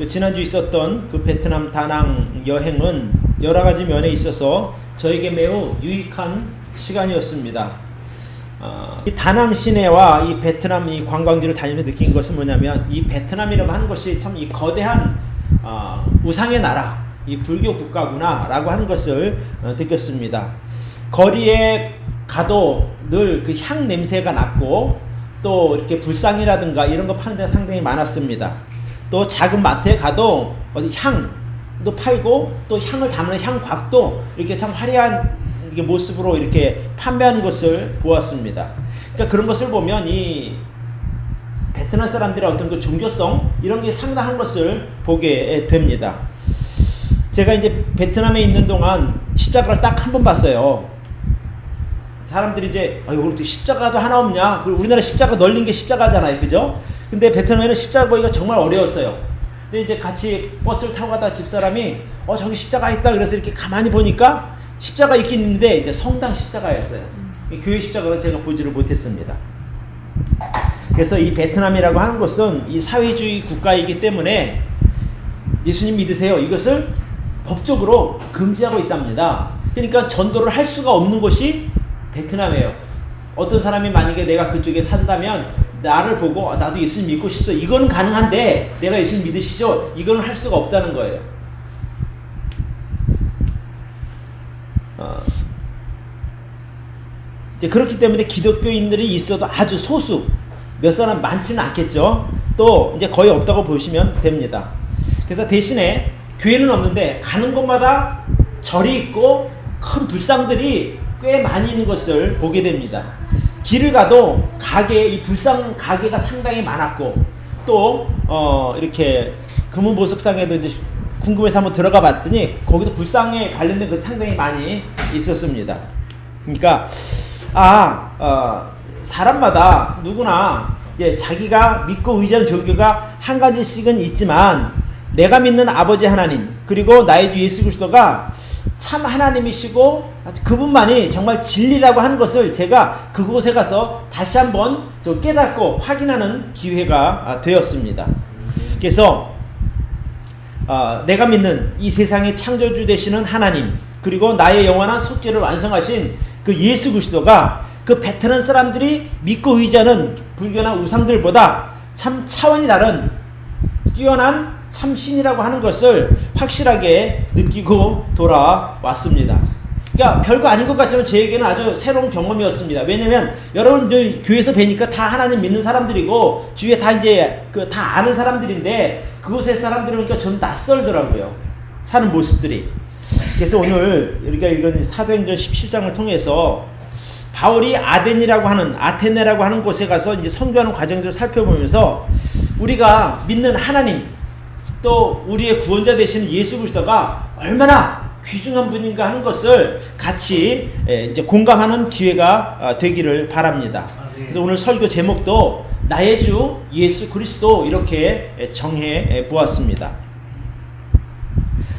그 지난주 있었던 그 베트남 다낭 여행은 여러 가지 면에 있어서 저에게 매우 유익한 시간이었습니다. 이 다낭 시내와 이 베트남 이 관광지를 다니면서 느낀 것은 뭐냐면, 이 베트남이라고 하는 것이 참 이 거대한 우상의 나라, 이 불교 국가구나라고 하는 것을 느꼈습니다. 거리에 가도 늘 그 향 냄새가 났고, 또 이렇게 불상이라든가 이런 거 파는 데가 상당히 많았습니다. 또 작은 마트에 가도 어디 향도 팔고, 또 향을 담는 향곽도 이렇게 참 화려한 이렇게 모습으로 이렇게 판매하는 것을 보았습니다. 그러니까 그런 것을 보면 이 베트남 사람들의 어떤 그 종교성 이런 게 상당한 것을 보게 됩니다. 제가 이제 베트남에 있는 동안 십자가를 딱 한 번 봤어요. 사람들이 이제 여기 십자가도 하나 없냐? 그리고 우리나라 십자가 널린 게 십자가잖아요, 그죠? 근데 베트남에는 십자가 보기가 정말 어려웠어요. 근데 이제 같이 버스를 타고 가다 집사람이 저기 십자가 있다 그래서 이렇게 가만히 보니까 십자가 있긴 있는데 이제 성당 십자가였어요. 교회 십자가는 제가 보지를 못했습니다. 그래서 이 베트남이라고 하는 것은 이 사회주의 국가이기 때문에 예수님 믿으세요, 이것을 법적으로 금지하고 있답니다. 그러니까 전도를 할 수가 없는 곳이 베트남이에요. 어떤 사람이 만약에 내가 그쪽에 산다면 나를 보고 나도 예수님 믿고 싶어, 이건 가능한데 내가 예수님 믿으시죠? 이건 할 수가 없다는 거예요. 이제 그렇기 때문에 기독교인들이 있어도 아주 소수, 몇 사람 많지는 않겠죠. 또 이제 거의 없다고 보시면 됩니다. 그래서 대신에 교회는 없는데 가는 곳마다 절이 있고 큰 불상들이 꽤 많이 있는 것을 보게 됩니다. 길을 가도 이 불상 가게가 상당히 많았고, 또 이렇게 금은보석상에도 이제 궁금해서 한번 들어가 봤더니 거기도 불상에 관련된 것이 상당히 많이 있었습니다. 그러니까 사람마다 누구나 이제 자기가 믿고 의지하는 종교가 한 가지씩은 있지만, 내가 믿는 아버지 하나님 그리고 나의 주 예수 그리스도가 참 하나님이시고 그분만이 정말 진리라고 하는 것을 제가 그곳에 가서 다시 한번 좀 깨닫고 확인하는 기회가 되었습니다. 그래서 내가 믿는 이 세상의 창조주 되시는 하나님, 그리고 나의 영원한 속죄를 완성하신 그 예수 그리스도가 그 베트남 사람들이 믿고 의지하는 불교나 우상들보다 참 차원이 다른 뛰어난 참신이라고 하는 것을 확실하게 느끼고 돌아왔습니다. 그러니까 별거 아닌 것 같지만 저에게는 아주 새로운 경험이었습니다. 왜냐면 여러분들 교회에서 뵈니까 다 하나님 믿는 사람들이고 주위에 다 이제 다 아는 사람들인데, 그곳의 사람들이 오니까 전 낯설더라고요, 사는 모습들이. 그래서 오늘 우리가 읽은 사도행전 17장을 통해서 바울이 아테네라고 하는 곳에 가서 이제 선교하는 과정들을 살펴보면서 우리가 믿는 하나님, 또 우리의 구원자 되시는 예수 그리스도가 얼마나 귀중한 분인가 하는 것을 같이 이제 공감하는 기회가 되기를 바랍니다. 그래서 오늘 설교 제목도 나의 주 예수 그리스도 이렇게 정해 보았습니다.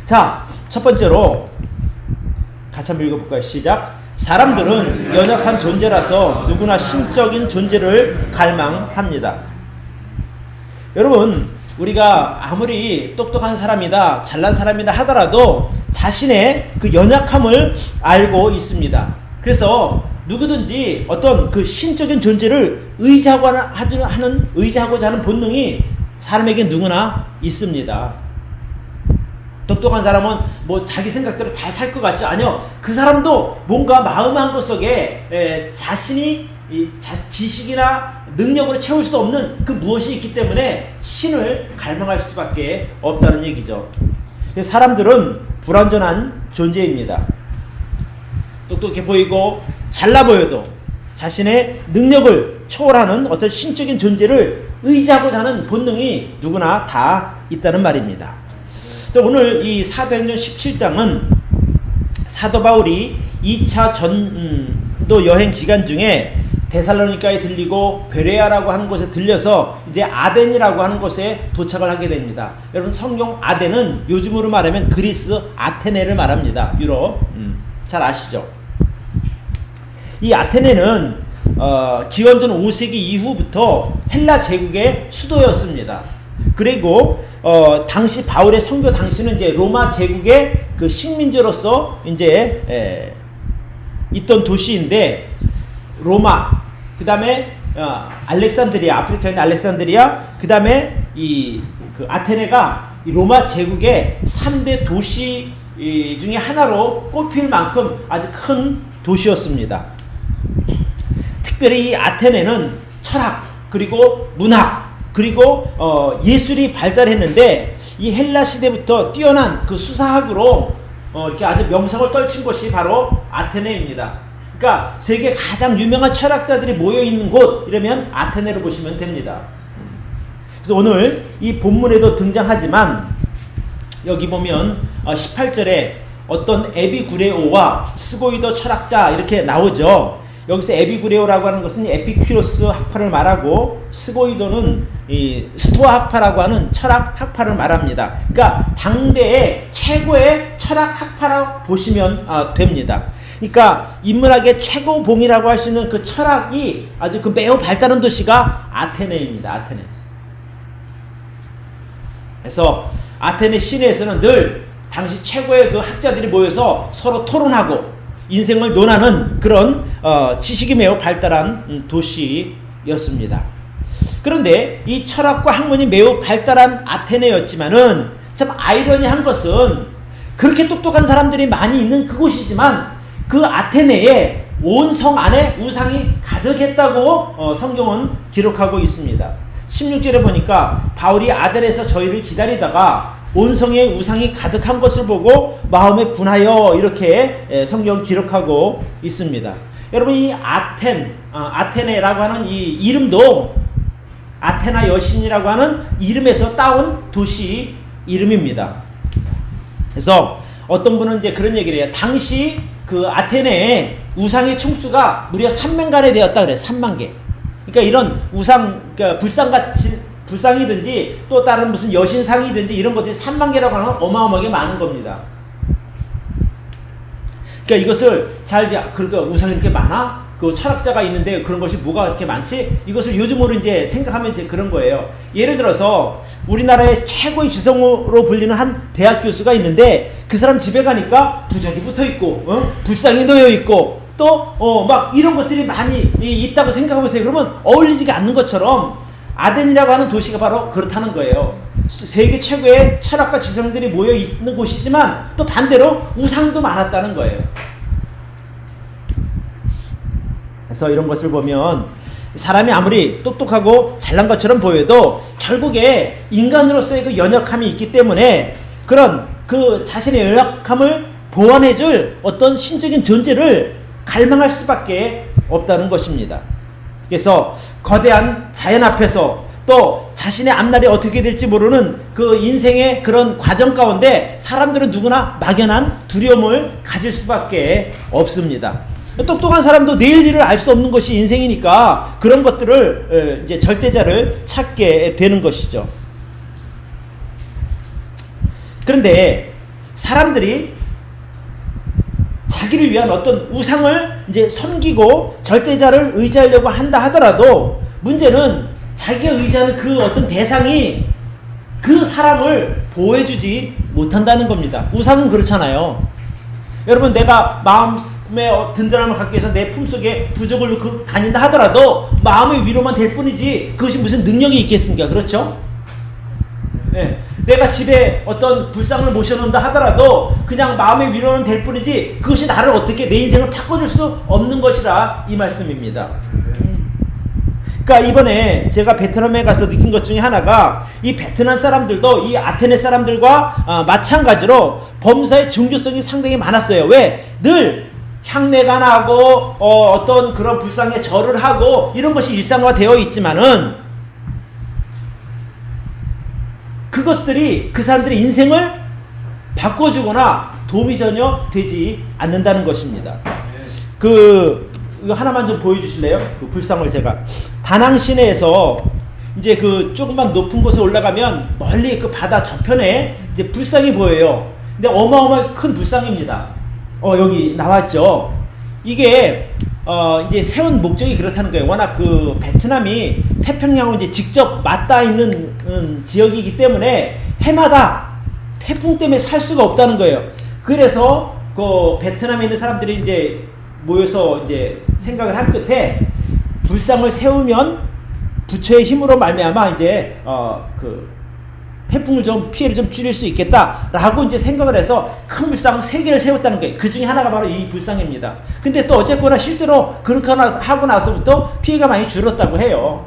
자, 첫 번째로 같이 한번 읽어볼까요? 시작. 사람들은 연약한 존재라서 누구나 신적인 존재를 갈망합니다. 여러분, 우리가 아무리 똑똑한 사람이다, 잘난 사람이다 하더라도 자신의 그 연약함을 알고 있습니다. 그래서 누구든지 어떤 그 신적인 존재를 의지하고자 하는 본능이 사람에게 누구나 있습니다. 똑똑한 사람은 뭐 자기 생각대로 잘 살 것 같지? 아니요. 그 사람도 뭔가 마음 한구 속에 자신이 지식이나 능력으로 채울 수 없는 그 무엇이 있기 때문에 신을 갈망할 수밖에 없다는 얘기죠. 그래서 사람들은 불완전한 존재입니다. 똑똑해 보이고 잘나 보여도 자신의 능력을 초월하는 어떤 신적인 존재를 의지하고자 하는 본능이 누구나 다 있다는 말입니다. 오늘 이 사도행전 17장은 사도 바울이 2차 전도 여행 기간 중에 데살로니가에 들리고 베레아라고 하는 곳에 들려서 이제 아덴이라고 하는 곳에 도착을 하게 됩니다. 여러분, 성경 아덴은 요즘으로 말하면 그리스 아테네를 말합니다. 유럽. 잘 아시죠? 이 아테네는 기원전 5세기 이후부터 헬라 제국의 수도였습니다. 그리고 당시 바울의 선교 당시는 이제 로마 제국의 그 식민지로서 이제 있던 도시인데 로마, 그 다음에 알렉산드리아, 아프리카에 있는 알렉산드리아, 그 다음에 그 아테네가 이 로마 제국의 3대 도시 중에 하나로 꼽힐 만큼 아주 큰 도시였습니다. 특별히 이 아테네는 철학, 그리고 문학, 그리고 예술이 발달했는데 이 헬라 시대부터 뛰어난 그 수사학으로 이렇게 아주 명성을 떨친 곳이 바로 아테네입니다. 그러니까 세계 가장 유명한 철학자들이 모여 있는 곳 이러면 아테네로 보시면 됩니다. 그래서 오늘 이 본문에도 등장하지만 여기 보면 18절에 어떤 에비구레오와 스고이도 철학자 이렇게 나오죠. 여기서 에비구레오라고 하는 것은 에피큐로스 학파를 말하고 스고이도는 이 스토아 학파라고 하는 철학 학파를 말합니다. 그러니까 당대의 최고의 철학 학파라고 보시면 됩니다. 그러니까 인문학의 최고봉이라고 할 수 있는 그 철학이 아주 그 매우 발달한 도시가 아테네입니다. 아테네. 그래서 아테네 시내에서는 늘 당시 최고의 그 학자들이 모여서 서로 토론하고 인생을 논하는 그런 지식이 매우 발달한 도시였습니다. 그런데 이 철학과 학문이 매우 발달한 아테네였지만은 참 아이러니한 것은 그렇게 똑똑한 사람들이 많이 있는 그곳이지만 그 아테네에 온 성 안에 우상이 가득했다고 성경은 기록하고 있습니다. 16절에 보니까 바울이 아덴에서 저희를 기다리다가 온 성에 우상이 가득한 것을 보고 마음에 분하여 이렇게 성경 기록하고 있습니다. 여러분 이 아테네라고 하는 이 이름도 아테나 여신이라고 하는 이름에서 따온 도시 이름입니다. 그래서 어떤 분은 이제 그런 얘기를 해요. 당시 그 아테네에 우상의 총수가 무려 3만간에 되었다 그래요. 3만 개. 그러니까 이런 우상, 그러니까 불상이든지 또 다른 무슨 여신상이든지 이런 것들이 3만 개라고 하면 어마어마하게 많은 겁니다. 그러니까 이것을 그러니까 우상이 이렇게 많아? 그 철학자가 있는데 그런 것이 뭐가 그렇게 많지? 이것을 요즘으로 이제 생각하면 이제 그런 거예요. 예를 들어서 우리나라의 최고의 지성으로 불리는 한 대학 교수가 있는데 그 사람 집에 가니까 부적이 붙어 있고, 불상이 놓여 있고, 또 막 이런 것들이 많이 있다고 생각하고 있어요. 그러면 어울리지가 않는 것처럼 아덴이라고 하는 도시가 바로 그렇다는 거예요. 세계 최고의 철학과 지성들이 모여 있는 곳이지만 또 반대로 우상도 많았다는 거예요. 그래서 이런 것을 보면 사람이 아무리 똑똑하고 잘난 것처럼 보여도 결국에 인간으로서의 그 연약함이 있기 때문에 그런 그 자신의 연약함을 보완해줄 어떤 신적인 존재를 갈망할 수밖에 없다는 것입니다. 그래서 거대한 자연 앞에서 또 자신의 앞날이 어떻게 될지 모르는 그 인생의 그런 과정 가운데 사람들은 누구나 막연한 두려움을 가질 수밖에 없습니다. 똑똑한 사람도 내일 일을 알 수 없는 것이 인생이니까 그런 것들을 이제 절대자를 찾게 되는 것이죠. 그런데 사람들이 자기를 위한 어떤 우상을 이제 섬기고 절대자를 의지하려고 한다 하더라도 문제는 자기가 의지하는 그 어떤 대상이 그 사람을 보호해주지 못한다는 겁니다. 우상은 그렇잖아요. 여러분 내가 마음에 든든함을 갖기 위해서 내 품속에 부적을 넣고 다닌다 하더라도 마음의 위로만 될 뿐이지 그것이 무슨 능력이 있겠습니까? 그렇죠? 네. 내가 집에 어떤 불상을 모셔놓는다 하더라도 그냥 마음의 위로는 될 뿐이지 그것이 나를 어떻게 내 인생을 바꿔줄 수 없는 것이라 이 말씀입니다. 그러니까 이번에 제가 베트남에 가서 느낀 것 중에 하나가 이 베트남 사람들도 이 아테네 사람들과 마찬가지로 범사의 종교성이 상당히 많았어요. 왜? 늘 향내가 나고 어떤 그런 불상에 절을 하고 이런 것이 일상화되어 있지만은 그것들이 그 사람들의 인생을 바꿔주거나 도움이 전혀 되지 않는다는 것입니다. 이거 하나만 좀 보여주실래요? 그 불상을 제가 다낭 시내에서 이제 그 조금만 높은 곳에 올라가면 멀리 그 바다 저편에 이제 불상이 보여요. 근데 어마어마하게 큰 불상입니다. 여기 나왔죠. 이게 이제 세운 목적이 그렇다는 거예요. 워낙 그 베트남이 태평양을 이제 직접 맞닿아 있는 지역이기 때문에 해마다 태풍 때문에 살 수가 없다는 거예요. 그래서 그 베트남에 있는 사람들이 이제 모여서 이제 생각을 한 끝에 불상을 세우면 부처의 힘으로 말미암아 이제 그 태풍을 좀 피해를 좀 줄일 수 있겠다라고 이제 생각을 해서 큰 불상 3개를 세웠다는 거예요. 그 중에 하나가 바로 이 불상입니다. 근데 또 어쨌거나 실제로 그렇게 하고 나서부터 피해가 많이 줄었다고 해요.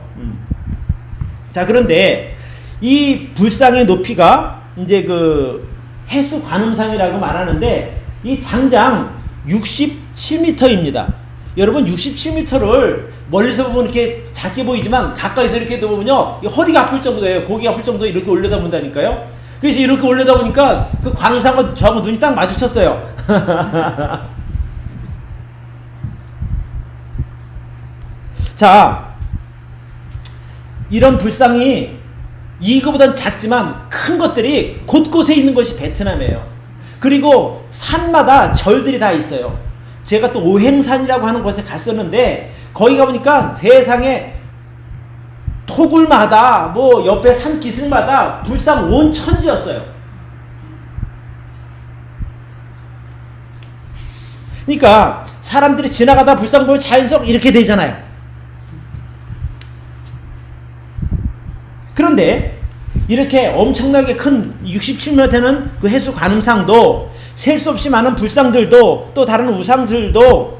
자, 그런데 이 불상의 높이가 이제 그 해수 관음상이라고 말하는데 이 장장 67m입니다. 여러분 67m를 멀리서 보면 이렇게 작게 보이지만 가까이서 이렇게 보면요 허리가 아플 정도예요. 목이 아플 정도에 이렇게 올려다 본다니까요. 그래서 이렇게 올려다 보니까 그 관음상과 저하고 눈이 딱 마주쳤어요. 자, 이런 불상이 이거보단 작지만 큰 것들이 곳곳에 있는 것이 베트남이에요. 그리고 산마다 절들이 다 있어요. 제가 또 오행산이라고 하는 곳에 갔었는데 거기 가보니까 세상에 토굴마다 뭐 옆에 산 기슭마다 불상 온 천지였어요. 그러니까 사람들이 지나가다 불상 보면 자연스럽게 이렇게 되잖아요. 그런데 이렇게 엄청나게 큰 67m 되는 그 해수 관음상도 셀 수 없이 많은 불상들도 또 다른 우상들도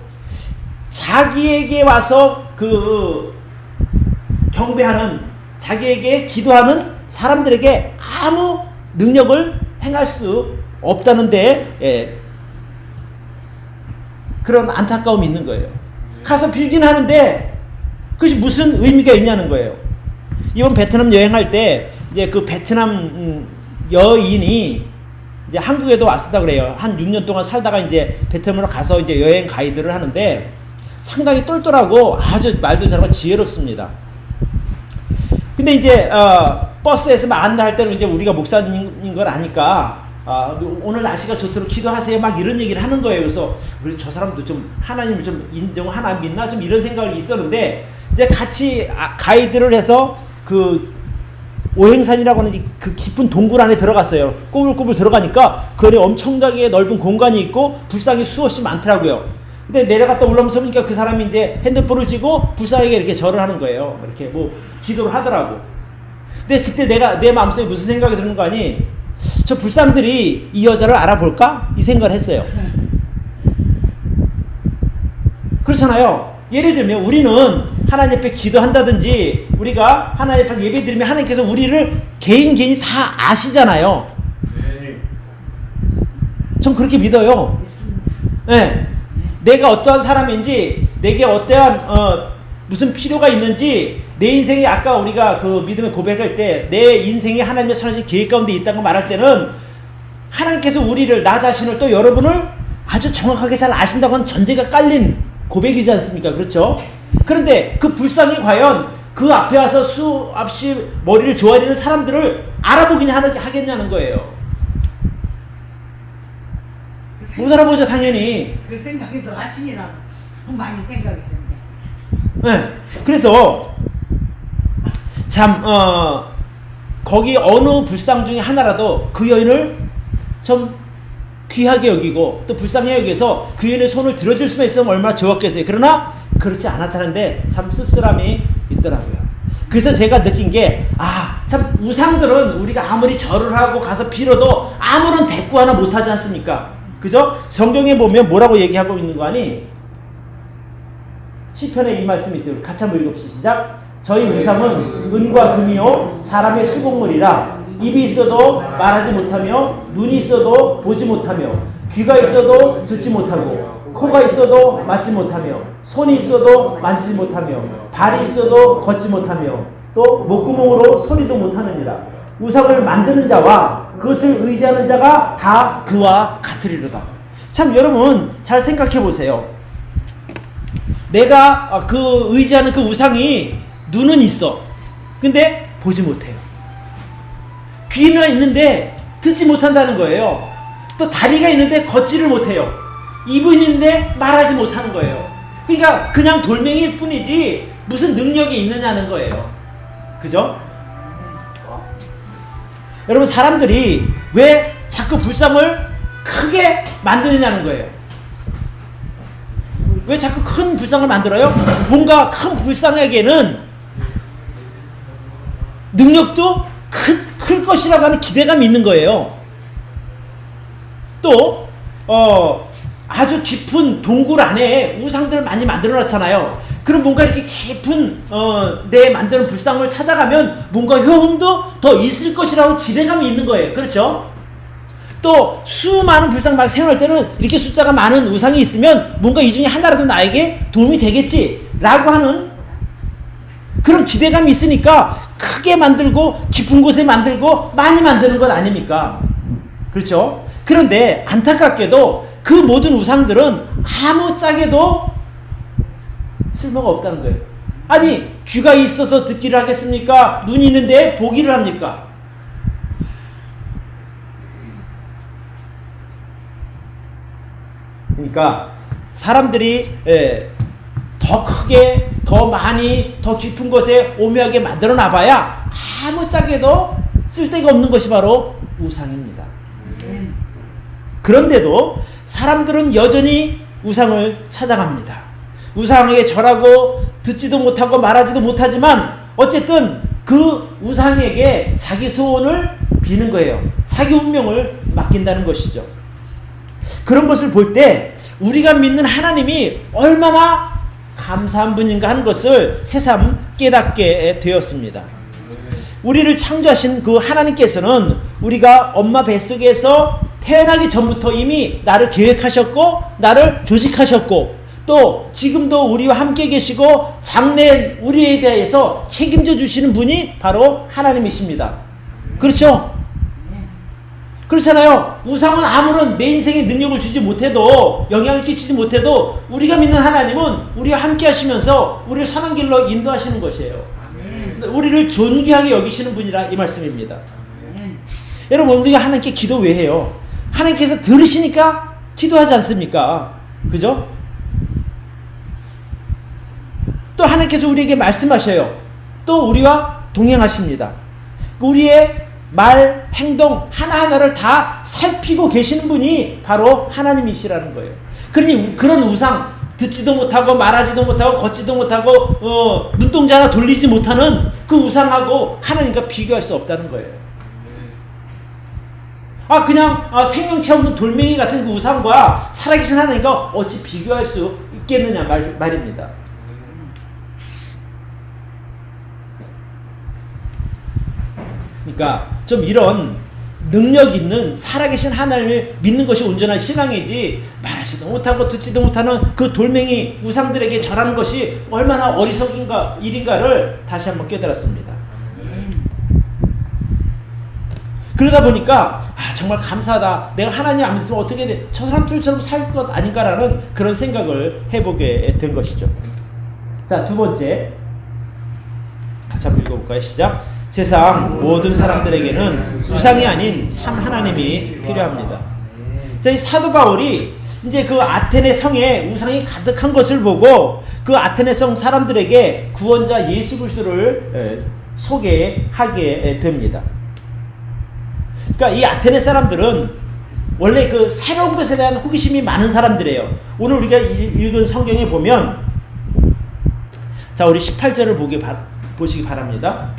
자기에게 와서 그 경배하는 자기에게 기도하는 사람들에게 아무 능력을 행할 수 없다는데 그런 안타까움이 있는 거예요. 가서 빌기는 하는데 그것이 무슨 의미가 있냐는 거예요. 이번 베트남 여행할 때 이제 그 베트남 여인이 이제 한국에도 왔었다 그래요. 한 6년 동안 살다가 이제 베트남으로 가서 이제 여행 가이드를 하는데 상당히 똘똘하고 아주 말도 잘하고 지혜롭습니다. 근데 이제 버스에서 안내할 때는 이제 우리가 목사님인 걸 아니까 오늘 날씨가 좋도록 기도하세요 막 이런 얘기를 하는 거예요. 그래서 우리 저 사람도 좀 하나님을 좀 인정하나 믿나 좀 이런 생각이 있었는데 이제 같이 가이드를 해서 그 오행산이라고 하는 그 깊은 동굴 안에 들어갔어요. 꼬불꼬불 들어가니까 그 안에 엄청나게 넓은 공간이 있고 불상이 수없이 많더라고요. 근데 내려갔다 올라오면서 보니까 그 사람이 이제 핸드폰을 쥐고 불상에게 이렇게 절을 하는 거예요. 이렇게 뭐 기도를 하더라고. 근데 그때 내 마음속에 무슨 생각이 드는 거 아니? 저 불상들이 이 여자를 알아볼까? 이 생각을 했어요. 그렇잖아요. 예를 들면 우리는 하나님 앞에 기도한다든지 우리가 하나님 앞에서 예배 드리면 하나님께서 우리를 개인이 다 아시잖아요. 전 그렇게 믿어요. 네. 내가 어떠한 사람인지 내게 어떠한 무슨 필요가 있는지 내 인생에 아까 우리가 그 믿음의 고백할 때 내 인생에 하나님의 선하신 계획 가운데 있다고 말할 때는 하나님께서 우리를 나 자신을 또 여러분을 아주 정확하게 잘 아신다고 하는 전제가 깔린 고백이지 않습니까? 그렇죠? 그런데 그 불상이 과연 그 앞에 와서 수없이 머리를 조아리는 사람들을 알아보긴 하겠냐는 거예요. 못 알아보죠, 당연히. 그 생각이 더 하시니라고 많이 생각이셨네. 네. 그래서 참 거기 어느 불상 중에 하나라도 그 여인을 좀 귀하게 여기고 또 불쌍히 여기서 그 여인의 손을 들어줄 수만 있으면 얼마나 좋았겠어요. 그러나 그렇지 않았다는데 참 씁쓸함이 있더라고요. 그래서 제가 느낀 게 참 우상들은 우리가 아무리 절을 하고 가서 빌어도 아무런 대꾸 하나 못하지 않습니까? 그죠? 성경에 보면 뭐라고 얘기하고 있는 거 아니? 시편에 이 말씀이 있어요. 같이 한번 읽읍시다. 시작. 저희 우상은 은과 금이요 사람의 수공물이라 입이 있어도 말하지 못하며 눈이 있어도 보지 못하며 귀가 있어도 듣지 못하고 코가 있어도 맡지 못하며 손이 있어도 만지지 못하며 발이 있어도 걷지 못하며 또 목구멍으로 소리도 못하느니라. 우상을 만드는 자와 그것을 의지하는 자가 다 그와 같으리로다. 참 여러분 잘 생각해 보세요. 내가 그 의지하는 그 우상이 눈은 있어. 근데 보지 못해요. 귀는 있는데 듣지 못한다는 거예요. 또 다리가 있는데 걷지를 못해요. 입은 있는데 말하지 못하는 거예요. 그러니까 그냥 돌멩이일 뿐이지 무슨 능력이 있느냐는 거예요. 그죠? 여러분, 사람들이 왜 자꾸 불상을 크게 만드느냐는 거예요. 왜 자꾸 큰 불상을 만들어요? 뭔가 큰 불상에게는 능력도 클 것이라고 하는 기대감이 있는 거예요. 또 아주 깊은 동굴 안에 우상들을 많이 만들어 놨잖아요. 그럼 뭔가 이렇게 깊은 내 만드는 불상을 찾아가면 뭔가 효험도 더 있을 것이라고 기대감이 있는 거예요. 그렇죠? 또 수많은 불상 막 세워놓을 때는 이렇게 숫자가 많은 우상이 있으면 뭔가 이 중에 하나라도 나에게 도움이 되겠지라고 하는 그런 기대감이 있으니까 크게 만들고 깊은 곳에 만들고 많이 만드는 것 아닙니까? 그렇죠? 그런데 안타깝게도 그 모든 우상들은 아무짝에도 쓸모가 없다는 거예요. 아니, 귀가 있어서 듣기를 하겠습니까? 눈이 있는데 보기를 합니까? 그러니까 사람들이 더 크게, 더 많이, 더 깊은 곳에 오묘하게 만들어 놔봐야 아무짝에도 쓸데가 없는 것이 바로 우상입니다. 그런데도 사람들은 여전히 우상을 찾아갑니다. 우상에게 절하고 듣지도 못하고 말하지도 못하지만 어쨌든 그 우상에게 자기 소원을 비는 거예요. 자기 운명을 맡긴다는 것이죠. 그런 것을 볼 때 우리가 믿는 하나님이 얼마나 감사한 분인가 하는 것을 새삼 깨닫게 되었습니다. 우리를 창조하신 그 하나님께서는 우리가 엄마 뱃속에서 태어나기 전부터 이미 나를 계획하셨고 나를 조직하셨고 또 지금도 우리와 함께 계시고 장래엔 우리에 대해서 책임져 주시는 분이 바로 하나님이십니다. 그렇죠? 그렇잖아요. 우상은 아무런 내 인생에 능력을 주지 못해도 영향을 끼치지 못해도 우리가 믿는 하나님은 우리와 함께 하시면서 우리를 선한 길로 인도하시는 것이에요. 우리를 존귀하게 여기시는 분이라 이 말씀입니다. 여러분, 우리가 하나님께 기도 왜 해요? 하나님께서 들으시니까 기도하지 않습니까? 그죠? 또 하나님께서 우리에게 말씀하셔요. 또 우리와 동행하십니다. 우리의 말, 행동 하나하나를 다 살피고 계시는 분이 바로 하나님이시라는 거예요. 그러니 그런 우상, 듣지도 못하고 말하지도 못하고 걷지도 못하고 눈동자 하나 돌리지 못하는 그 우상하고 하나님과 비교할 수 없다는 거예요. 그냥 생명체 없는 돌멩이 같은 그 우상과 살아계신 하나님과 어찌 비교할 수 있겠느냐 말입니다. 그러니까 좀 이런 능력 있는 살아계신 하나님을 믿는 것이 온전한 신앙이지, 말하지도 못하고 듣지도 못하는 그 돌멩이 우상들에게 절하는 것이 얼마나 어리석은 일인가를 다시 한번 깨달았습니다. 그러다 보니까 정말 감사하다. 내가 하나님 안 믿으면 어떻게 돼? 저 사람들처럼 살 것 아닌가라는 그런 생각을 해보게 된 것이죠. 자, 두 번째 같이 한번 읽어볼까요? 시작. 세상 모든 사람들에게는 우상이 아닌 참 하나님이 필요합니다. 자, 이 사도 바울이 이제 그 아테네 성에 우상이 가득한 것을 보고 그 아테네 성 사람들에게 구원자 예수 그리스도를 소개하게 됩니다. 그러니까 이 아테네 사람들은 원래 그 새로운 것에 대한 호기심이 많은 사람들이에요. 오늘 우리가 읽은 성경에 보면, 자, 우리 18절을 보시기 바랍니다.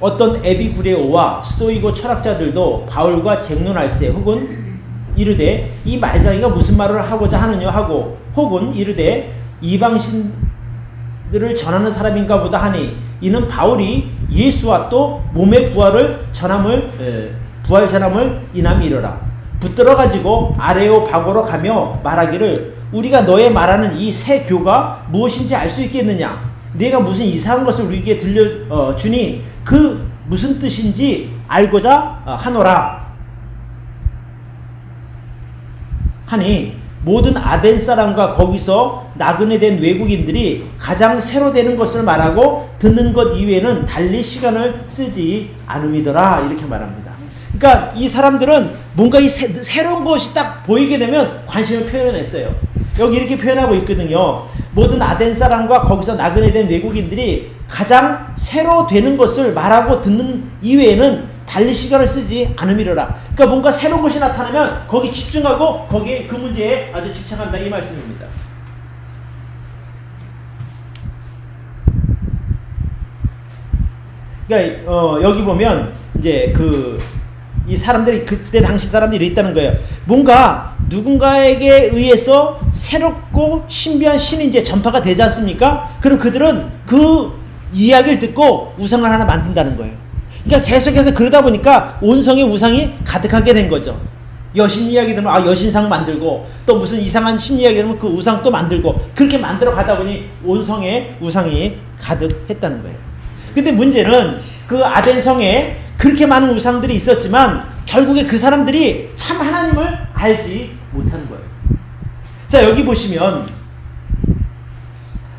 어떤 에비구레오와 스토이고 철학자들도 바울과 쟁론할세 혹은 이르되 이 말장이가 무슨 말을 하고자 하느냐 하고 혹은 이르되 이방신들을 전하는 사람인가 보다 하니 이는 바울이 예수와 또 몸의 부활 전함을 이남이 이르라. 붙들어 가지고 아레오바고로 가며 말하기를 우리가 너의 말하는 이 새 교가 무엇인지 알 수 있겠느냐? 네가 무슨 이상한 것을 우리에게 들려주니 그 무슨 뜻인지 알고자 하노라 하니 모든 아덴 사람과 거기서 나그네 된 외국인들이 가장 새로 되는 것을 말하고 듣는 것 이외에는 달리 시간을 쓰지 않음이더라 이렇게 말합니다. 그러니까 이 사람들은 뭔가 이 새로운 것이 딱 보이게 되면 관심을 표현했어요. 여기 이렇게 표현하고 있거든요. 모든 아덴 사람과 거기서 나그네 된 외국인들이 가장 새로 되는 것을 말하고 듣는 이외에는 달리 시간을 쓰지 않음이로라. 그러니까 뭔가 새로운 것이 나타나면 거기 집중하고 거기에 그 문제에 아주 집착한다 이 말씀입니다. 그러니까 여기 보면 이제 이 사람들이 그때 당시 사람들이 있다는 거예요. 뭔가 누군가에게 의해서 새롭고 신비한 신이 이제 전파가 되지 않습니까? 그럼 그들은 그 이야기를 듣고 우상을 하나 만든다는 거예요. 그러니까 계속해서 그러다 보니까 온 성에 우상이 가득하게 된 거죠. 여신 이야기 들으면 여신상 만들고 또 무슨 이상한 신 이야기 들으면 그 우상 또 만들고 그렇게 만들어 가다 보니 온 성에 우상이 가득했다는 거예요. 근데 문제는 그 아덴 성에 그렇게 많은 우상들이 있었지만 결국에 그 사람들이 참 하나님을 알지 못하는 거예요. 자, 여기 보시면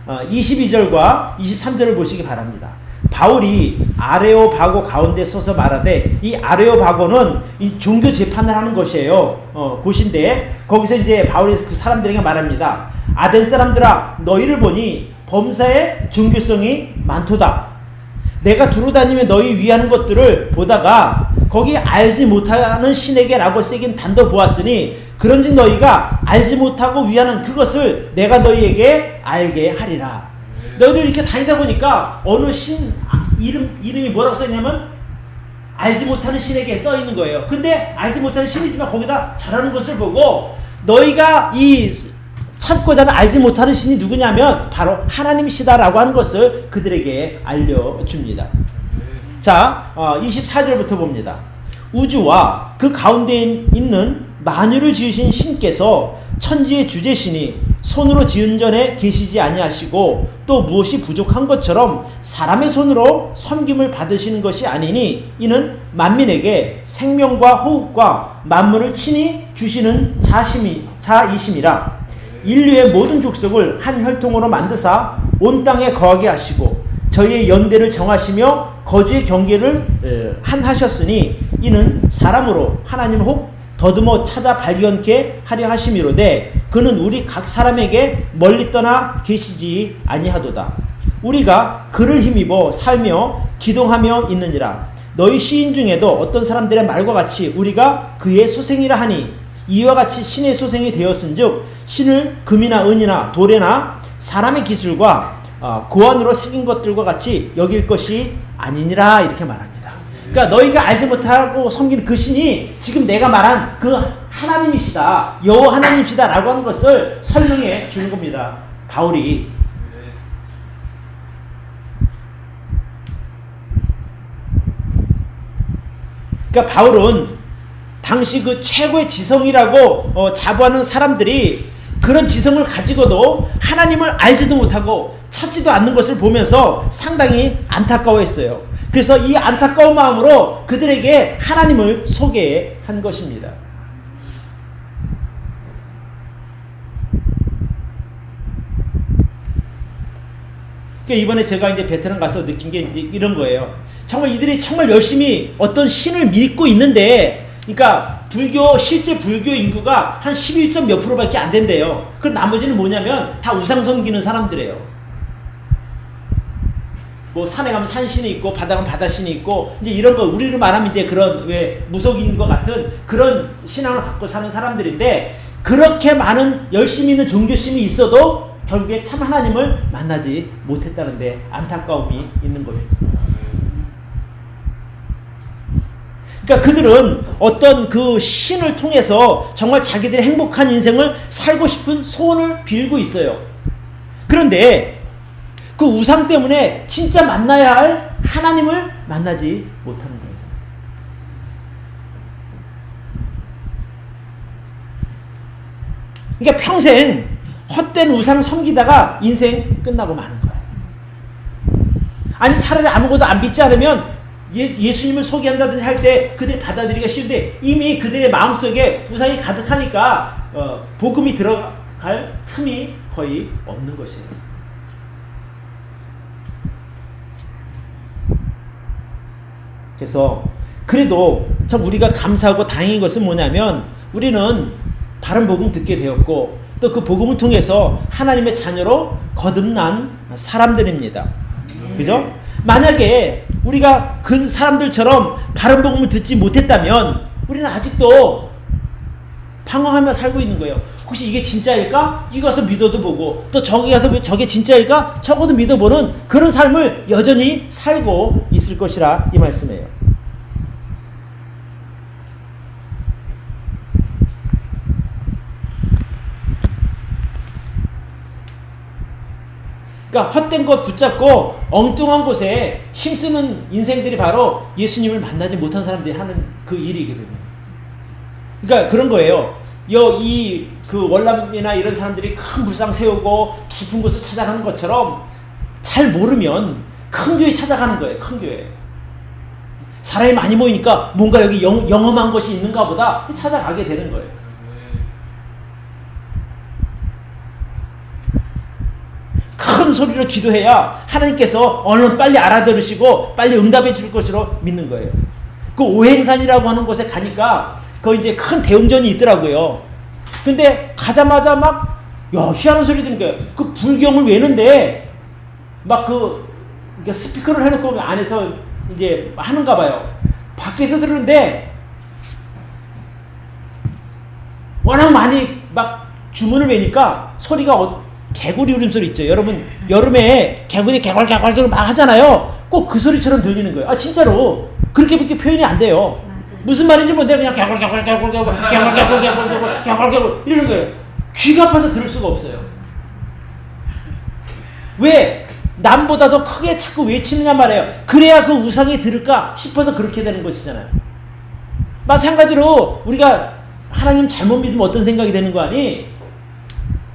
22절과 23절을 보시기 바랍니다. 바울이 아레오바고 가운데 서서 말하되, 이 아레오바고는 이 종교 재판을 하는 것이에요. 곳인데 거기서 이제 바울이 그 사람들에게 말합니다. 아덴 사람들아, 너희를 보니 범사에 종교성이 많도다. 내가 두루다니며 너희 위하는 것들을 보다가 거기 알지 못하는 신에게 라고 쓰긴 단도 보았으니 그런즉 너희가 알지 못하고 위하는 그것을 내가 너희에게 알게 하리라. 너희들 이렇게 다니다 보니까 어느 신 이름이 뭐라고 써있냐면 알지 못하는 신에게 써있는 거예요. 근데 알지 못하는 신이지만 거기다 절하는 것을 보고 너희가 이 찾고자 하는 알지 못하는 신이 누구냐면 바로 하나님이시다라고 하는 것을 그들에게 알려줍니다. 자, 24절부터 봅니다. 우주와 그 가운데 있는 만유를 지으신 신께서 천지의 주제신이 손으로 지은 전에 계시지 아니하시고 또 무엇이 부족한 것처럼 사람의 손으로 섬김을 받으시는 것이 아니니 이는 만민에게 생명과 호흡과 만물을 친히 주시는 자이심이라. 인류의 모든 족속을 한 혈통으로 만드사 온 땅에 거하게 하시고 저희의 연대를 정하시며 거주의 경계를 하셨으니 이는 사람으로 하나님을 혹 더듬어 찾아 발견케 하려 하심이로되 그는 우리 각 사람에게 멀리 떠나 계시지 아니하도다. 우리가 그를 힘입어 살며 기동하며 있느니라. 너희 시인 중에도 어떤 사람들의 말과 같이 우리가 그의 소생이라 하니 이와 같이 신의 소생이 되었은즉 신을 금이나 은이나 돌에나 사람의 기술과 고안으로 새긴 것들과 같이 여길 것이 아니니라 이렇게 말합니다. 그러니까 너희가 알지 못하고 섬기는 그 신이 지금 내가 말한 그 하나님이시다, 여호와 하나님이시다라고 하는 것을 설명해 주는 겁니다. 바울이. 그러니까 바울은 당시 그 최고의 지성이라고 자부하는 사람들이 그런 지성을 가지고도 하나님을 알지도 못하고 찾지도 않는 것을 보면서 상당히 안타까워했어요. 그래서 이 안타까운 마음으로 그들에게 하나님을 소개한 것입니다. 그러니까 이번에 제가 이제 베트남 가서 느낀 게 이런 거예요. 정말 이들이 정말 열심히 어떤 신을 믿고 있는데, 그러니까 실제 불교 인구가 한 11점 몇 %밖에 안 된대요. 그럼 나머지는 뭐냐면 다 우상 섬기는 사람들이에요. 뭐 산에 가면 산신이 있고 바다 가면 바다신이 있고 이제 이런 거 우리로 말하면 이제 그런 왜 무속인과 같은 그런 신앙을 갖고 사는 사람들인데, 그렇게 많은 열심히 있는 종교심이 있어도 결국에 참 하나님을 만나지 못했다는데 안타까움이 있는 것입니다. 그러니까 그들은 어떤 그 신을 통해서 정말 자기들의 행복한 인생을 살고 싶은 소원을 빌고 있어요. 그런데 그 우상 때문에 진짜 만나야 할 하나님을 만나지 못하는 거예요. 그러니까 평생 헛된 우상 섬기다가 인생 끝나고 마는 거예요. 아니 차라리 아무것도 안 믿지 않으면 예수님을 소개한다든지 할 때 그들이 받아들이기가 싫은데 이미 그들의 마음속에 우상이 가득하니까 복음이 들어갈 틈이 거의 없는 것이에요. 그래서 그래도 참 우리가 감사하고 다행인 것은 뭐냐면 우리는 바른 복음 듣게 되었고 또 그 복음을 통해서 하나님의 자녀로 거듭난 사람들입니다. 그죠? 만약에 우리가 그 사람들처럼 바른 복음을 듣지 못했다면 우리는 아직도 방황하며 살고 있는 거예요. 혹시 이게 진짜일까? 이거 가서 믿어도 보고 또 저기 가서 저게 진짜일까? 적어도 믿어보는 그런 삶을 여전히 살고 있을 것이라 이 말씀이에요. 그러니까 헛된 것 붙잡고 엉뚱한 곳에 힘쓰는 인생들이 바로 예수님을 만나지 못한 사람들이 하는 그 일이거든요. 그러니까 그런 거예요. 그 월남이나 이런 사람들이 큰 불상 세우고 깊은 곳을 찾아가는 것처럼 잘 모르면 큰 교회 찾아가는 거예요. 큰 교회. 사람이 많이 모이니까 뭔가 여기 영험한 것이 있는가 보다 찾아가게 되는 거예요. 큰 소리로 기도해야 하나님께서 얼른 빨리 알아들으시고 빨리 응답해 줄 것으로 믿는 거예요. 그 오행산이라고 하는 곳에 가니까 거기 이제 큰 대웅전이 있더라고요. 근데 가자마자 막 희한한 소리 들은 거예요. 그 불경을 외는데 막 그러니까 스피커를 해놓고 안에서 이제 하는가 봐요. 밖에서 들으는데 워낙 많이 막 주문을 외니까 소리가 개구리 울음소리 있죠. 여러분 여름에 개구리 개굴개굴 막 하잖아요. 꼭 그 소리처럼 들리는 거예요. 아 진짜로 그렇게밖에 표현이 안 돼요. 무슨 말인지 모르는데 그냥 개굴개굴 이러는 거예요. 귀가 아파서 들을 수가 없어요. 왜? 남보다 더 크게 자꾸 외치느냐 말이에요. 그래야 그 우상이 들을까 싶어서 그렇게 되는 것이잖아요. 마찬가지로 우리가 하나님 잘못 믿으면 어떤 생각이 되는 거 아니?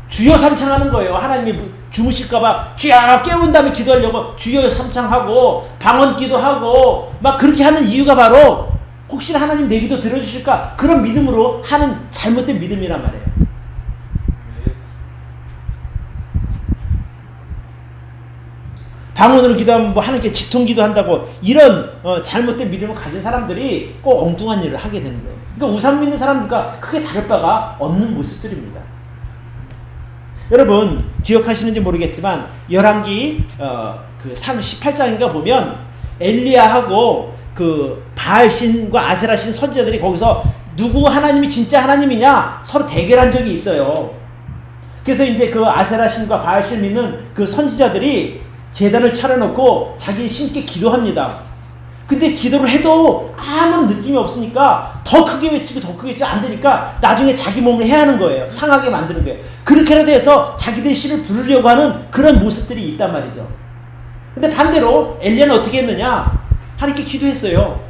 주여 삼창하는 거예요. 하나님이 주무실까봐 쫙 깨운 다음에 기도하려고 주여 삼창하고 방언 기도하고 막 그렇게 하는 이유가 바로 혹시나 하나님 내 기도 들어주실까 그런 믿음으로 하는 잘못된 믿음이란 말이에요. 방언으로 기도하면 뭐 하나님께 직통 기도한다고 이런 잘못된 믿음을 가진 사람들이 꼭 엉뚱한 일을 하게 되는 거예요. 그러니까 우상 믿는 사람들과 크게 다를 바가 없는 모습들입니다. 여러분 기억하시는지 모르겠지만 열왕기 그 18장인가 보면 엘리야하고 그 바알신과 아세라신 선지자들이 거기서 누구 하나님이 진짜 하나님이냐 서로 대결한 적이 있어요. 그래서 이제 그 아세라신과 바알신 믿는 그 선지자들이 제단을 차려놓고 자기 신께 기도합니다. 근데 기도를 해도 아무런 느낌이 없으니까 더 크게 외치고 더 크게 외치고 안 되니까 나중에 자기 몸을 해야 하는 거예요. 상하게 만드는 거예요. 그렇게라도 해서 자기들 신을 부르려고 하는 그런 모습들이 있단 말이죠. 근데 반대로 엘리야는 어떻게 했느냐? 하나님께 기도했어요.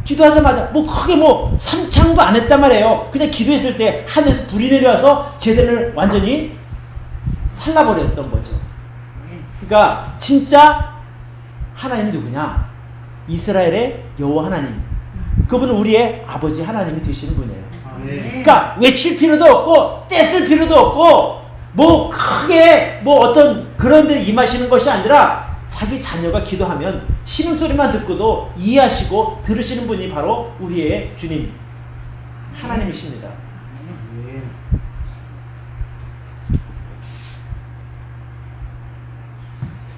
기도하자마자 뭐 크게 뭐 삼창도 안 했단 말이에요. 그냥 기도했을 때 하늘에서 불이 내려와서 제단을 완전히 살라버렸던 거죠. 그러니까 진짜 하나님 누구냐? 이스라엘의 여호와 하나님. 그분은 우리의 아버지 하나님이 되시는 분이에요. 그러니까 외칠 필요도 없고 떼쓸 필요도 없고 뭐 크게 뭐 어떤 그런 데 임하시는 것이 아니라 자기 자녀가 기도하면 신음소리만 듣고도 이해하시고 들으시는 분이 바로 우리의 주님 하나님이십니다.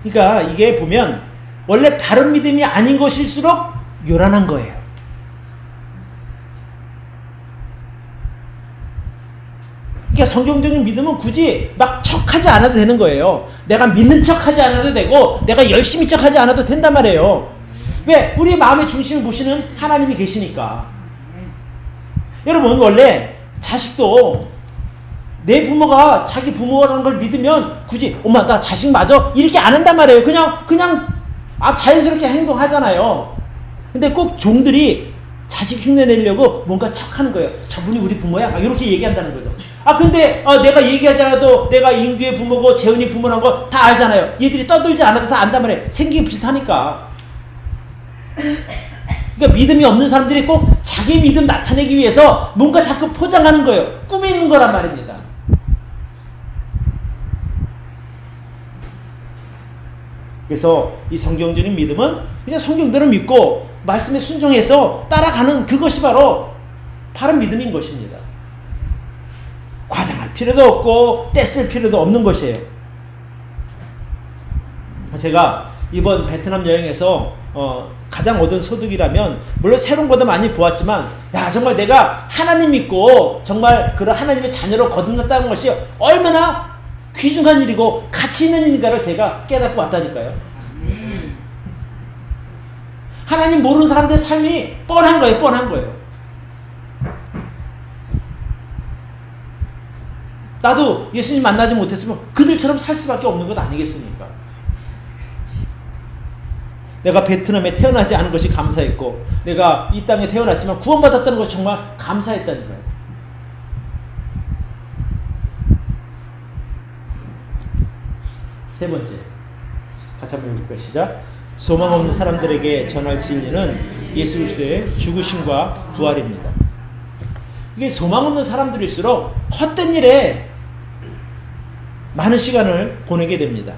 그러니까 이게 보면 원래 바른 믿음이 아닌 것일수록 요란한 거예요. 그러니까 성경적인 믿음은 굳이 막 척하지 않아도 되는 거예요. 내가 믿는 척하지 않아도 되고 내가 열심히 척하지 않아도 된단 말이에요. 왜? 우리 마음의 중심을 보시는 하나님이 계시니까. 여러분 원래 자식도 내 부모가 자기 부모라는 걸 믿으면 굳이 엄마 나 자식 맞아? 이렇게 안 한단 말이에요. 그냥 자연스럽게 행동하잖아요. 근데 꼭 종들이 자식 흉내 내려고 뭔가 척하는 거예요. 저분이 우리 부모야? 막 이렇게 얘기한다는 거죠. 근데 내가 얘기하지 않아도 내가 인규의 부모고 재은이 부모라는 거 다 알잖아요. 얘들이 떠들지 않아도 다 안단 말이에요. 생기기 비슷하니까. 그러니까 믿음이 없는 사람들이 꼭 자기 믿음 나타내기 위해서 뭔가 자꾸 포장하는 거예요. 꾸미는 거란 말입니다. 그래서 이 성경적인 믿음은 그냥 성경대로 믿고 말씀에 순종해서 따라가는 그것이 바로 바른 믿음인 것입니다. 과장할 필요도 없고 떼쓸 필요도 없는 것이에요. 제가 이번 베트남 여행에서 가장 얻은 소득이라면, 물론 새로운 것도 많이 보았지만, 야, 정말 내가 하나님 믿고 정말 그런 하나님의 자녀로 거듭났다는 것이 얼마나 귀중한 일이고 가치 있는 일인가를 제가 깨닫고 왔다니까요. 하나님 모르는 사람들의 삶이 뻔한 거예요. 뻔한 거예요. 나도 예수님 만나지 못했으면 그들처럼 살 수밖에 없는 것 아니겠습니까? 내가 베트남에 태어나지 않은 것이 감사했고, 내가 이 땅에 태어났지만 구원받았다는 것이 정말 감사했다니까요. 세 번째, 같이 한번 읽을까요? 시작. 소망 없는 사람들에게 전할 진리는 예수 그리스도의 죽으심과 부활입니다. 이게 소망 없는 사람들일수록 헛된 일에 많은 시간을 보내게 됩니다.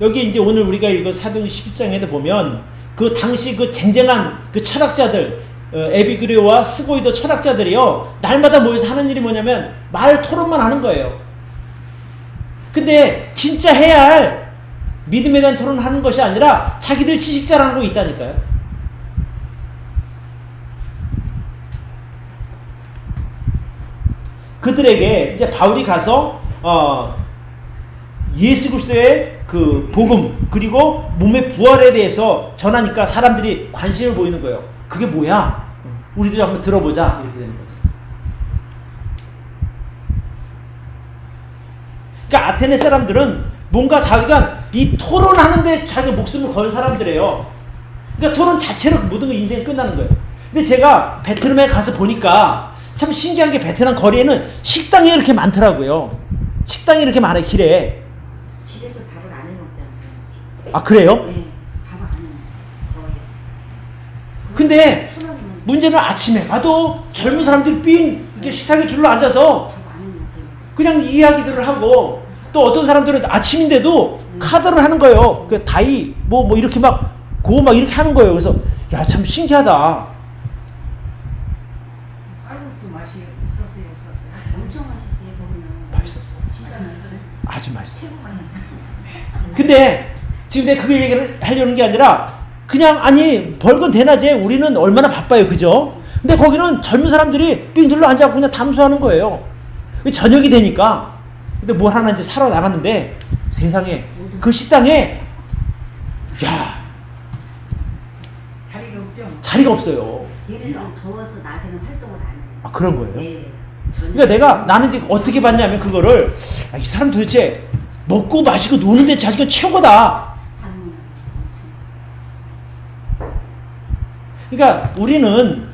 여기 이제 오늘 우리가 읽은 사도행전 11장에도 보면 그 당시 그 쟁쟁한 그 철학자들, 에비그레오와 스고이도 철학자들이요, 날마다 모여서 하는 일이 뭐냐면 말 토론만 하는 거예요. 근데 진짜 해야 할 믿음에 대한 토론을 하는 것이 아니라 자기들 지식 자랑하는 거 있다니까요. 그들에게 이제 바울이 가서 예수 그리스도의 그 복음 그리고 몸의 부활에 대해서 전하니까 사람들이 관심을 보이는 거예요. 그게 뭐야? 우리도 한번 들어보자. 이렇게 되는 거죠. 그러니까 아테네 사람들은 뭔가 자기가 이 토론하는데 자기 목숨을 건 사람들이에요. 그러니까 토론 자체로 모든 거 인생이 끝나는 거예요. 근데 제가 베트남에 가서 보니까 참 신기한 게 베트남 거리에는 식당이 이렇게 많더라고요. 식당이 이렇게 많아요, 길에. 집에서 밥을 안 해 먹잖아요. 아, 그래요? 네, 밥을 안 해 먹어요. 거의. 근데 1,000원이면 문제는 아침에 가도 젊은 사람들이 삥 이렇게 식탁에 줄로 앉아서 밥 안 해 먹어요. 그냥 이야기들을 하고, 또 어떤 사람들은 아침인데도 카드를 하는 거예요. 그 다이 뭐 이렇게 막 고 막 이렇게 하는 거예요. 그래서 야, 참 신기하다. 쌀국수 맛이 있었어요, 없었어요? 엄청 맛있지, 거기는. 맛있었어. 진짜 맛있어요. 아주 맛있어. 최고 맛있어. 근데 지금 내가 그 얘기를 하려는 게 아니라 그냥, 아니 벌건 대낮에 우리는 얼마나 바빠요, 그죠? 근데 거기는 젊은 사람들이 삥 둘러 앉아서 그냥 담소하는 거예요. 저녁이 되니까. 근데 뭘 하나 이제 사러 나갔는데 세상에 그 식당에 야, 자리가 없죠? 자리가 없어요. 얘네들은 더워서 낮에는 활동을 안 해요. 아, 그런 거예요? 네. 그러니까 내가, 나는 이제 어떻게 봤냐면 그거를, 아, 이 사람 도대체 먹고 마시고 노는데 자기가 최고다. 엄청. 그러니까 우리는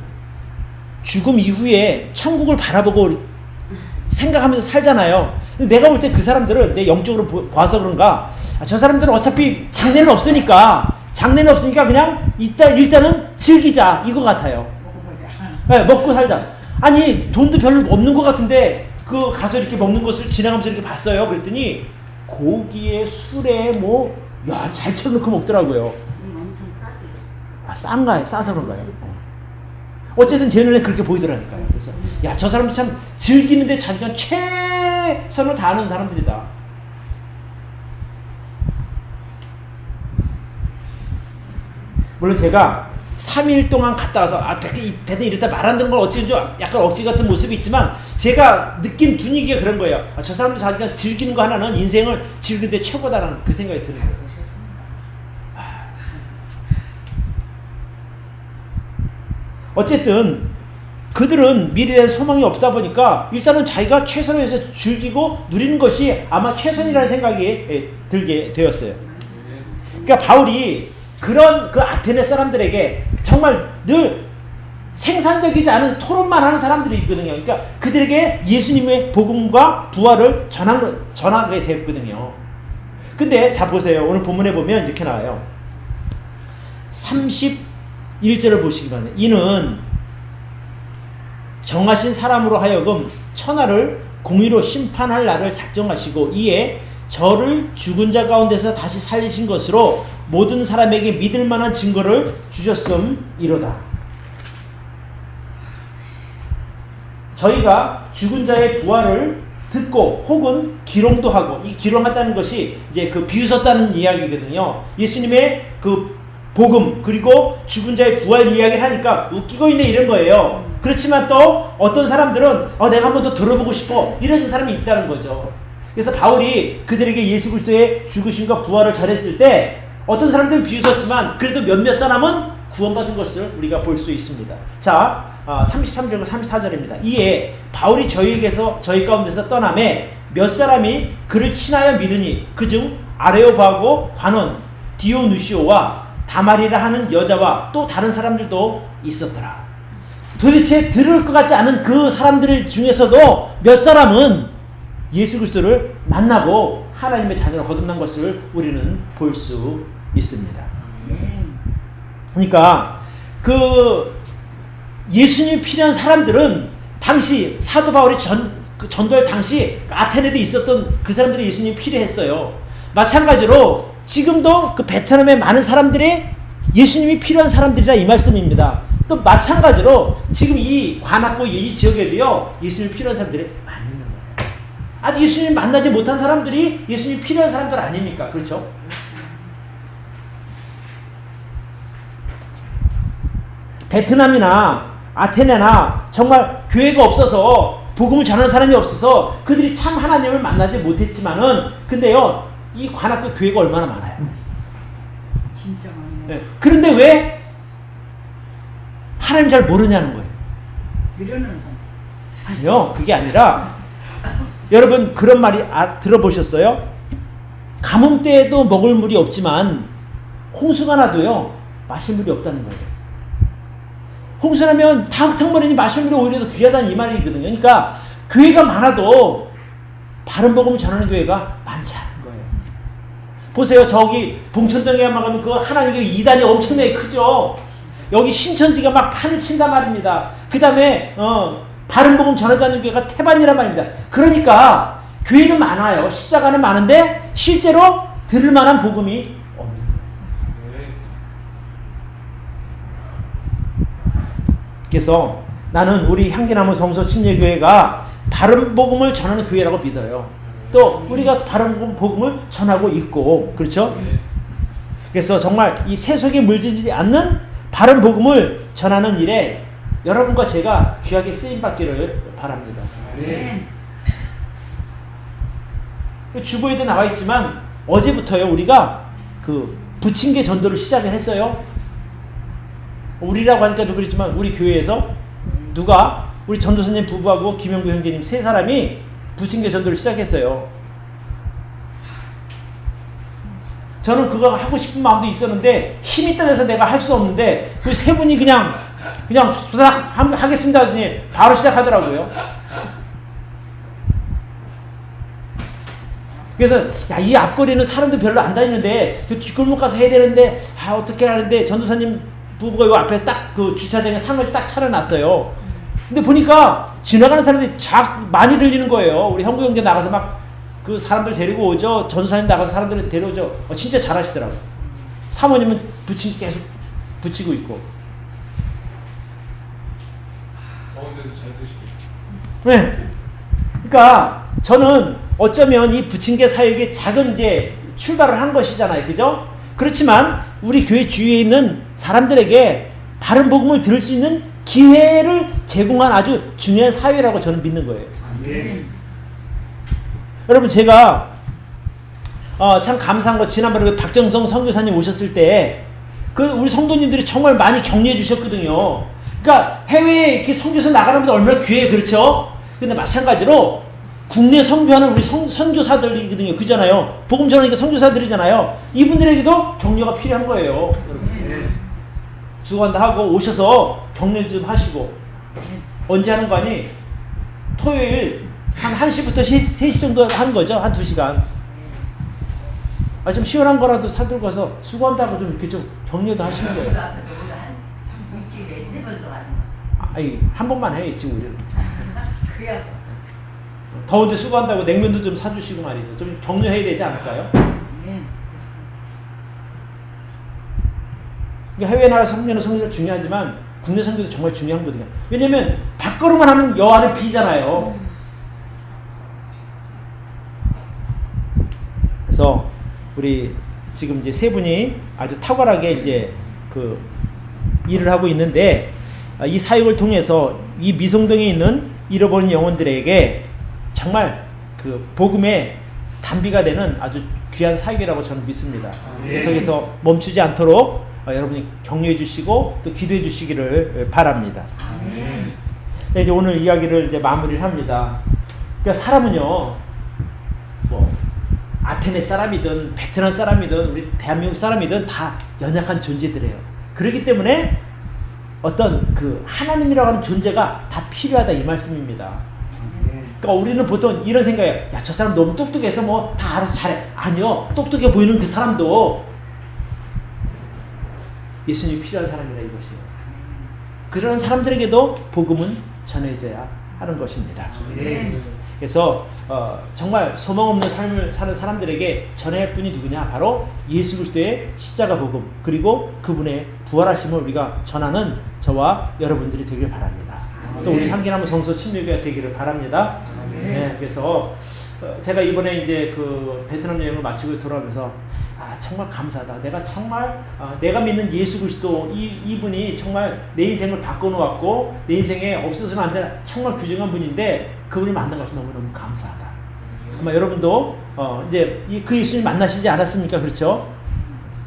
죽음 이후에 천국을 바라보고 생각하면서 살잖아요. 근데 내가 볼 때 그 사람들은 내 영적으로 봐서 그런가, 아, 저 사람들은 어차피 장래는 없으니까 그냥 일단은 즐기자 이거 같아요. 먹어보자. 네, 먹고 살자. 아니 돈도 별로 없는 것 같은데 그 가서 이렇게 먹는 것을 지나가면서 이렇게 봤어요. 그랬더니 고기에 술에 뭐, 야, 잘 채워놓고 먹더라고요. 엄청 싸지. 아, 싼가요? 싸서 그런가요? 엄청 싸. 어쨌든 제 눈에 그렇게 보이더라니까요. 그래서 야, 저 사람들 참 즐기는데 자기가 최선을 다하는 사람들이다. 물론 제가 3일 동안 갔다 와서 배드 이랬다 말 안 듣는 건 어찌 좀 약간 억지 같은 모습이 있지만 제가 느낀 분위기가 그런 거예요. 아, 저 사람들 자기가 즐기는 거 하나는 인생을 즐기는데 최고다라는 그 생각이 드는 거예요. 어쨌든 그들은 미래에 대한 소망이 없다 보니까 일단은 자기가 최선을 해서 즐기고 누리는 것이 아마 최선이라는 생각이 들게 되었어요. 그러니까 바울이 그런 그 아테네 사람들에게 정말 늘 생산적이지 않은 토론만 하는 사람들이 있거든요. 그러니까 그들에게 예수님의 복음과 부활을 전하게 되었거든요. 근데 자 보세요. 오늘 본문에 보면 이렇게 나와요. 31절을 보시기 바랍니다. 이는 정하신 사람으로 하여금 천하를 공의로 심판할 날을 작정하시고 이에 저를 죽은 자 가운데서 다시 살리신 것으로 모든 사람에게 믿을 만한 증거를 주셨음이로다. 저희가 죽은 자의 부활을 듣고 혹은 기롱도 하고, 이 기롱했다는 것이 이제 그 비웃었다는 이야기거든요. 예수님의 그 복음 그리고 죽은 자의 부활 이야기를 하니까 웃기고 있네 이런 거예요. 그렇지만 또 어떤 사람들은 내가 한번 더 들어보고 싶어 이런 사람이 있다는 거죠. 그래서 바울이 그들에게 예수 그리스도의 죽으심과 부활을 전했을 때 어떤 사람들은 비웃었지만 그래도 몇몇 사람은 구원받은 것을 우리가 볼 수 있습니다. 자, 33절과 34절입니다. 이에 바울이 저희 가운데서 떠나매 몇 사람이 그를 친하여 믿으니 그중 아레오바고 관원 디오누시오와 다말이라 하는 여자와 또 다른 사람들도 있었더라. 도대체 들을 것 같지 않은 그 사람들 중에서도 몇 사람은 예수 그리스도를 만나고 하나님의 자녀로 거듭난 것을 우리는 볼 수 있습니다. 그러니까 그 예수님이 필요한 사람들은 당시 사도 바울이 전도할 당시 아테네도 있었던 그 사람들이 예수님이 필요했어요. 마찬가지로 지금도 그 베트남의 많은 사람들이 예수님이 필요한 사람들이라 이 말씀입니다. 또 마찬가지로 지금 이 관악구 이 지역에도요 예수님이 필요한 사람들이 많이 있는 거예요. 아직 예수님 만나지 못한 사람들이 예수님이 필요한 사람들 아닙니까? 그렇죠? 베트남이나 아테네나 정말 교회가 없어서 복음을 전하는 사람이 없어서 그들이 참 하나님을 만나지 못했지만은 근데요 이 관악구 교회가 얼마나 많아요. 진짜 많네요. 네. 그런데 왜 하나님 잘 모르냐는 거예요. 이러는 거. 아니요 그게 아니라 여러분 그런 말이 들어보셨어요? 가뭄 때에도 먹을 물이 없지만 홍수가 나도요 마실 물이 없다는 거예요. 홍수나면 탕탕거리니 마실 물이 오히려 더 귀하다는 이 말이거든요. 그러니까 교회가 많아도 바른 복음을 전하는 교회가 많지 않은 거예요. 보세요. 저기 봉천동에 가면 그 하나님의 이단이 엄청나게 크죠. 여기 신천지가 막 판을 친단 말입니다. 그 다음에 바른 복음 전하지 않는 교회가 태반이란 말입니다. 그러니까 교회는 많아요. 십자가는 많은데 실제로 들을 만한 복음이 없는 거예요. 그래서 나는 우리 향기나무 성서 침례교회가 바른 복음을 전하는 교회라고 믿어요. 또 우리가 바른 복음을 전하고 있고 그렇죠? 그래서 정말 이 세속에 물들지 않는 바른 복음을 전하는 일에 여러분과 제가 귀하게 쓰임받기를 바랍니다. 주보에도 나와 있지만 어제부터요 우리가 그 부침개 전도를 시작을 했어요. 우리라고 하니까 좀 그렇지만 우리 교회에서 누가 우리 전도사님 부부하고 김영구 형제님 세 사람이 부침개 전도를 시작했어요. 저는 그거 하고 싶은 마음도 있었는데 힘이 딸려서 내가 할 수 없는데 그 세 분이 그냥 수락 하겠습니다 하더니 바로 시작하더라고요. 그래서 야, 이 앞거리는 사람도 별로 안 다니는데 저 뒷골목 가서 해야 되는데 어떻게 하는데 전도사님 부부가 요 앞에 딱 그 주차장에 상을 딱 차려놨어요. 근데 보니까 지나가는 사람들이 많이 들리는 거예요. 우리 형구 형제 나가서 막 그 사람들 데리고 오죠. 전도사님 나가서 사람들 데려오죠. 진짜 잘하시더라고요. 사모님은 계속 붙이고 있고. 더운데도 잘 드시고. 네. 그러니까 저는 어쩌면 이 부침개 사역이 작은 이제 출발을 한 것이잖아요. 그죠? 그렇지만 우리 교회 주위에 있는 사람들에게 바른 복음을 들을 수 있는 기회를 제공한 아주 중요한 사회라고 저는 믿는 거예요. 여러분 제가 참 감사한 거 지난번에 박정성 선교사님 오셨을 때 그 우리 성도님들이 정말 많이 격려해 주셨거든요. 그러니까 해외에 이렇게 선교사 나가는 분들 얼마나 귀해요. 그렇죠? 근데 마찬가지로 국내 선교하는 우리 선교사들이거든요. 그잖아요. 복음 전하니까 선교사들이잖아요. 이분들에게도 격려가 필요한 거예요. 수고한다 하고 오셔서 격려 좀 하시고. 언제 하는 거 아니? 토요일 한 1시부터 3시 정도 하는 거죠. 한 2시간. 좀 시원한 거라도 사들고 가서 수고한다고 좀 이렇게 좀 격려도 하시는 거예요. 일주일에 3번 좋아하는 거. 한 번만 해 지금 우리는. 그래요. 더운데 수고한다고 냉면도 좀 사주시고 말이죠. 좀 격려해야 되지 않을까요? 그러니까 해외 나라 선교는 선교가 중요하지만 국내 선교도 정말 중요한 거거든요. 왜냐면 밖으로만 하면 여호와는 비잖아요. 그래서 우리 지금 이제 세 분이 아주 탁월하게 이제 그 일을 하고 있는데 이 사역을 통해서 이 미성동에 있는 잃어버린 영혼들에게 정말 그 복음의 단비가 되는 아주 귀한 사역이라고 저는 믿습니다. 계속해서 멈추지 않도록 여러분이 격려해 주시고 또 기도해 주시기를 바랍니다. 네, 이제 오늘 이야기를 이제 마무리를 합니다. 그러니까 사람은요, 뭐 아테네 사람이든 베트남 사람이든 우리 대한민국 사람이든 다 연약한 존재들이에요. 그렇기 때문에 어떤 그 하나님이라고 하는 존재가 다 필요하다 이 말씀입니다. 그러니까 우리는 보통 이런 생각이에요. 야, 저 사람 너무 똑똑해서 뭐 다 알아서 잘해. 아니요. 똑똑해 보이는 그 사람도 예수님이 필요한 사람이라 이것이에요. 그런 사람들에게도 복음은 전해져야 하는 것입니다. 그래서 정말 소망 없는 삶을 사는 사람들에게 전해야 할 분이 누구냐? 바로 예수 그리스도의 십자가 복음 그리고 그분의 부활하심을 우리가 전하는 저와 여러분들이 되길 바랍니다. 또 우리 상기나무 성소 침례교회가 되기를 바랍니다. 네, 그래서 제가 이번에 이제 그 베트남 여행을 마치고 돌아오면서 정말 감사하다. 내가 정말 내가 믿는 예수 그리스도 이분이 정말 내 인생을 바꿔놓았고 내 인생에 없어서는 안 되는 정말 귀중한 분인데 그분을 만난 것이 너무너무 감사하다. 아마 여러분도 이제 그 예수님 만나시지 않았습니까? 그렇죠?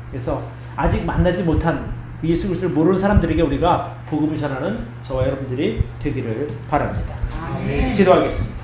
그래서 아직 만나지 못한 예수 그리스도를 모르는 사람들에게 우리가 복음을 전하는 저와 여러분들이 되기를 바랍니다. 기도하겠습니다.